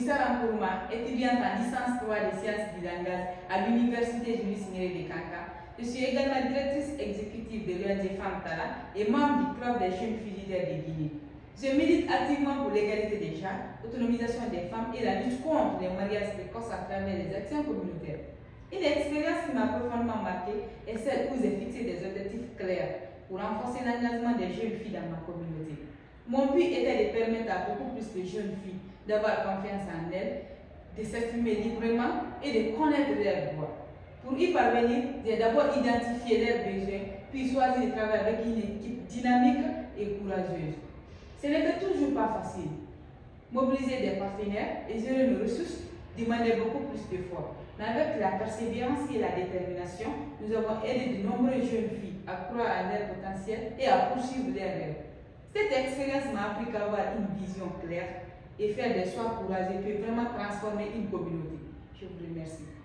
Moussa Nkourma, étudiante en licence 3 des sciences du langage à l'Université Julius Nyerere de Kanka. Je suis également directrice exécutive de l'ONG Femmes Talent et membre du club des jeunes filles leaders de Guinée. Je milite activement pour l'égalité des genres, l'autonomisation des femmes et la lutte contre les mariages précoces à travers les actions communautaires. Une expérience qui m'a profondément marquée est celle où j'ai fixé des objectifs clairs pour renforcer l'engagement des jeunes filles dans ma communauté. Mon but était de permettre à beaucoup plus de jeunes filles d'avoir confiance en elles, de s'exprimer librement et de connaître leurs droits. Pour y parvenir, j'ai d'abord identifié leurs besoins, puis choisi de travailler avec une équipe dynamique et courageuse. Ce n'était toujours pas facile. Mobiliser des partenaires et gérer nos ressources demandait beaucoup plus d'efforts. Mais avec la persévérance et la détermination, nous avons aidé de nombreuses jeunes filles à croire à leur potentiel et à poursuivre leurs rêves. Cette expérience m'a appris qu'avoir une vision claire et faire des choix courageux peut vraiment transformer une communauté. Je vous remercie.